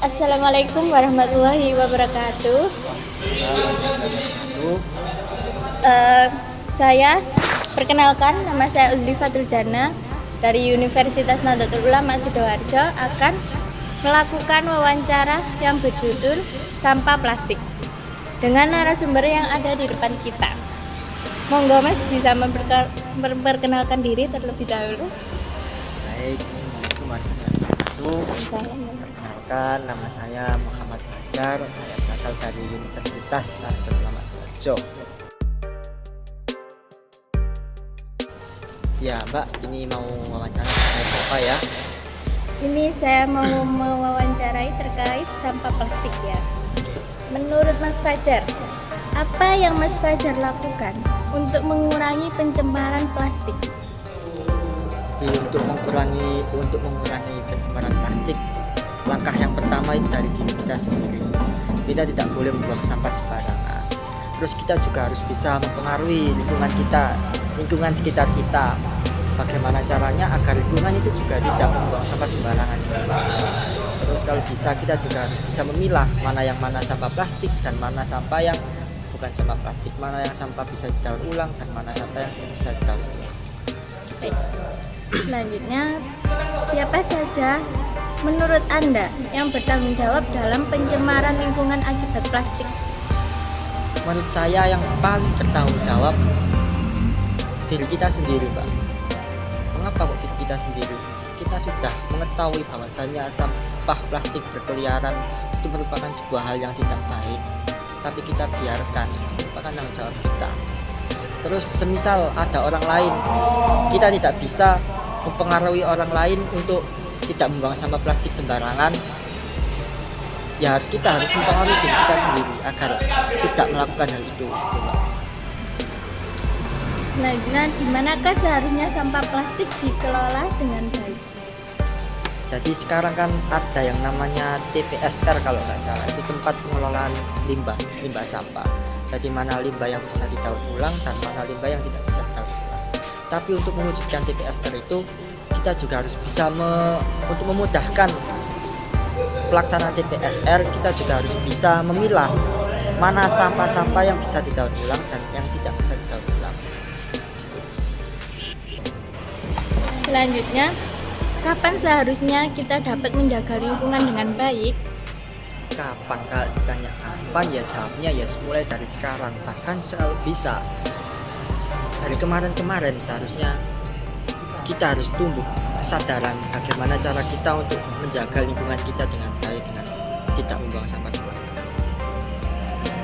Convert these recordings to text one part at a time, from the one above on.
Assalamualaikum warahmatullahi wabarakatuh. Eh, saya perkenalkan, nama saya Uzri Fatrujana dari Universitas Nahdlatul Ulama Sidoarjo akan melakukan wawancara yang berjudul Sampah Plastik dengan narasumber yang ada di depan kita. Monggo Mas bisa memperkenalkan diri terlebih dahulu. Baik, Assalamualaikum warahmatullahi wabarakatuh. Perkenalkan, nama saya Muhammad Fajar. Saya berasal dari Universitas Nahdlatul Ulama Sidoarjo. Ya Mbak, ini mau wawancara terkait apa ya? Ini saya mau mewawancarai terkait sampah plastik ya. Menurut Mas Fajar, apa yang Mas Fajar lakukan untuk mengurangi pencemaran plastik? Jadi untuk mengurangi pencemaran plastik, langkah yang pertama itu dari diri kita sendiri. Kita tidak boleh membuang sampah sembarangan. Terus kita juga harus bisa mempengaruhi lingkungan sekitar kita. Bagaimana caranya agar lingkungan itu juga tidak membuang sampah sembarangan. Terus kalau bisa kita juga harus bisa memilah mana sampah plastik dan mana sampah yang bukan sampah plastik, mana yang sampah bisa didaur ulang dan mana sampah yang tidak bisa didaur ulang. Baik. Selanjutnya, siapa saja menurut Anda yang bertanggung jawab dalam pencemaran lingkungan akibat plastik? Menurut saya yang paling bertanggung jawab diri kita sendiri, Pak. Mengapa kok diri kita sendiri? Kita sudah mengetahui bahwasannya sampah plastik berkeliaran itu merupakan sebuah hal yang tidak baik, tapi kita biarkan, merupakan tanggung jawab kita. Terus semisal ada orang lain, kita tidak bisa mempengaruhi orang lain untuk tidak membuang sampah plastik sembarangan. Ya kita harus mempengaruhi diri kita sendiri agar tidak melakukan hal itu. Selanjutnya, di manakah seharusnya sampah plastik dikelola dengan baik? Jadi sekarang kan ada yang namanya TPSR kalau nggak salah, itu tempat pengelolaan limbah sampah. Jadi mana limbah yang bisa didaur ulang dan mana limbah yang tidak bisa didaur ulang. Tapi untuk mewujudkan TPSR itu kita juga harus bisa untuk memudahkan pelaksanaan TPSR, kita juga harus bisa memilah mana sampah-sampah yang bisa didaur ulang dan yang tidak bisa didaur ulang. Selanjutnya, kapan seharusnya kita dapat menjaga lingkungan dengan baik? Kapan, kalau ditanya kapan, ya jawabnya ya mulai dari sekarang, bahkan selalu bisa dari kemarin seharusnya kita harus tumbuh kesadaran bagaimana cara kita untuk menjaga lingkungan kita dengan baik, dengan tidak membuang sampah sembarangan.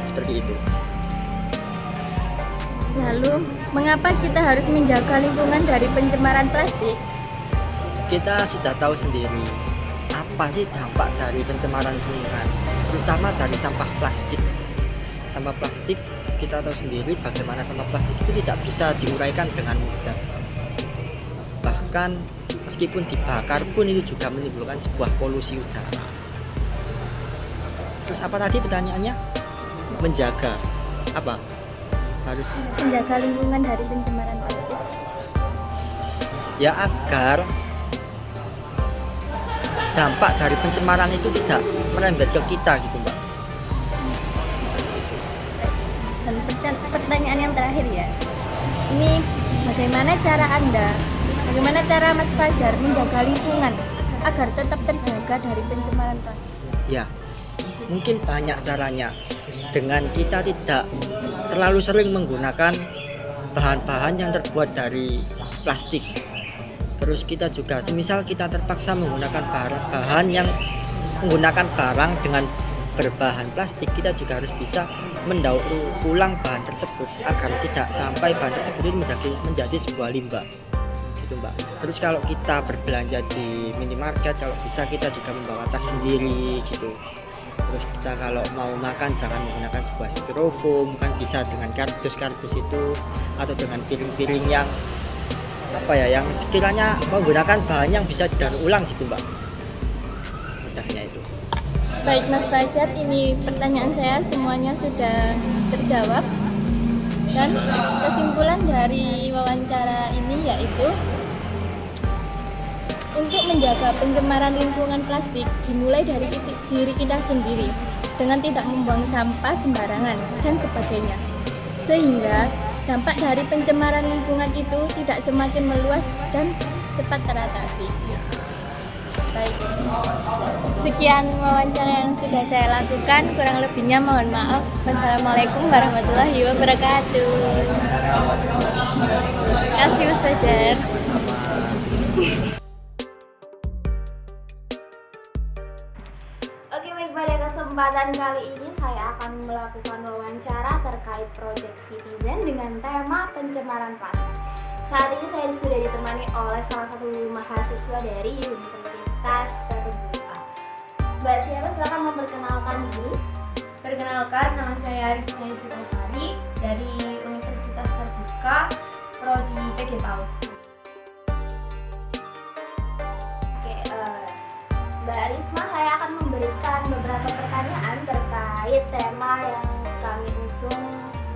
Seperti itu. Lalu, mengapa kita harus menjaga lingkungan dari pencemaran plastik? Kita sudah tahu sendiri apa sih dampak dari pencemaran lingkungan, terutama dari sampah plastik. Sampah plastik kita tahu sendiri bagaimana sampah plastik itu tidak bisa diuraikan dengan mudah. Bahkan meskipun dibakar pun itu juga menimbulkan sebuah polusi udara. Terus apa tadi pertanyaannya? Menjaga apa? Harus Menjaga lingkungan dari pencemaran plastik. ya agar dampak dari pencemaran itu tidak merembet ke kita gitu, Mbak. Dan pertanyaan yang terakhir ya, ini bagaimana cara Mas Fajar menjaga lingkungan agar tetap terjaga dari pencemaran plastik? Ya, mungkin banyak caranya. Dengan kita tidak terlalu sering menggunakan bahan-bahan yang terbuat dari plastik. Terus kita juga, semisal kita terpaksa menggunakan barang dengan berbahan plastik, kita juga harus bisa mendaur ulang bahan tersebut agar tidak sampai bahan tersebut menjadi sebuah limbah. Gitu, Mbak. Terus kalau kita berbelanja di minimarket, kalau bisa kita juga membawa tas sendiri gitu. Terus kita kalau mau makan jangan menggunakan sebuah styrofoam, kan bisa dengan kardus itu atau dengan piring-piring yang yang sekiranya menggunakan bahan yang bisa didaur ulang gitu, Mbak. Mudahnya itu. Baik Mas Fajar, ini pertanyaan saya semuanya sudah terjawab. Dan kesimpulan dari wawancara ini yaitu Untuk menjaga pencemaran lingkungan plastik dimulai dari diri kita sendiri dengan tidak membuang sampah sembarangan dan sebagainya. Sehingga dampak dari pencemaran lingkungan itu tidak semakin meluas dan cepat teratasi. Baik, sekian wawancara yang sudah saya lakukan, kurang lebihnya mohon maaf. Wassalamualaikum warahmatullahi wabarakatuh. Terima kasih Mas Fajar. Oke, baik, pada kesempatan kali ini saya akan melakukan wawancara terkait Project Citizen dengan tema pencemaran plastik. Saat ini saya sudah ditemani oleh salah satu mahasiswa dari Universitas Terbuka. Mbak siapa? Silakan memperkenalkan diri. Perkenalkan, nama saya Risma Yusufasari dari Universitas Terbuka, Prodi PG PAUD. Oke, Mbak Risma, saya akan memberikan beberapa pertanyaan terkait tema yang kami usung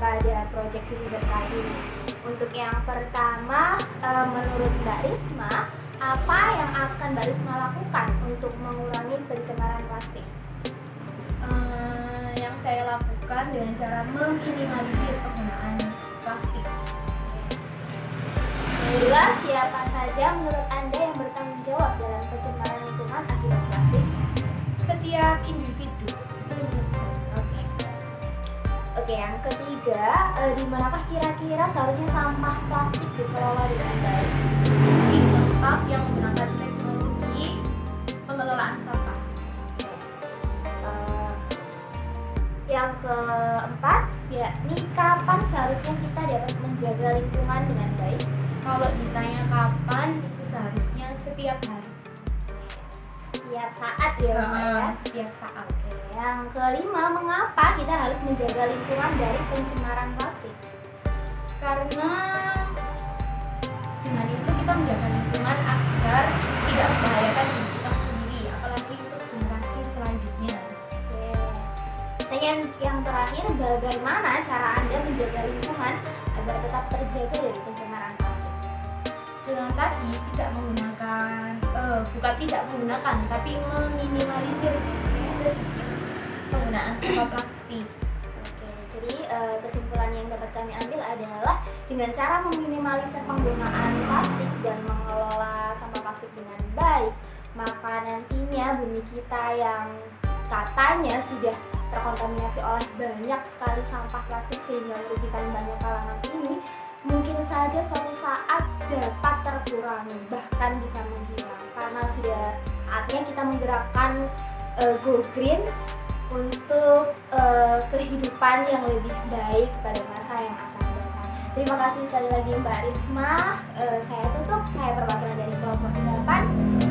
pada Project Citizen kali ini. Untuk yang pertama, menurut Mbak Risma, apa yang akan Mbak Risma lakukan untuk mengurangi pencemaran plastik? Yang saya lakukan dengan cara meminimalisir penggunaan plastik. Kedua, siapa saja menurut Anda yang bertanggung jawab dalam pencemaran lingkungan akibat plastik? Setiap individu. Itu menurut saya. Oke, yang ketiga, di manakah kira-kira seharusnya sampah plastik dikelola dengan baik? Di tempat yang menggunakan teknologi pengelolaan sampah. Yang keempat, yakni kapan seharusnya kita dapat menjaga lingkungan dengan baik? Kalau ditanya kapan, itu seharusnya setiap hari. Setiap saat ya, Mbak ya. Setiap saat. Oke, yang kelima, mengapa kita harus menjaga lingkungan dari pencemaran plastik? Karena dengan itu kita menjaga lingkungan agar tidak membahayakan diri kita sendiri, apalagi untuk generasi selanjutnya. Oke. Pertanyaan yang terakhir, bagaimana cara Anda menjaga lingkungan agar tetap terjaga dari pencemaran plastik? Dengan tadi bukan tidak menggunakan, tapi meminimalisir sedikit penggunaan sampah plastik. Oke, jadi kesimpulan yang dapat kami ambil adalah dengan cara meminimalisir penggunaan plastik dan mengelola sampah plastik dengan baik, maka nantinya bumi kita yang katanya sudah terkontaminasi oleh banyak sekali sampah plastik sehingga merugikan banyak kalangan ini mungkin saja suatu saat dapat terkurangi, bahkan bisa menghilang, karena sudah saatnya kita menggerakkan Go Green untuk kehidupan yang lebih baik pada masa yang akan datang. Terima kasih sekali lagi Mbak Risma. Saya tutup, saya perwakilan dari kelompok 8.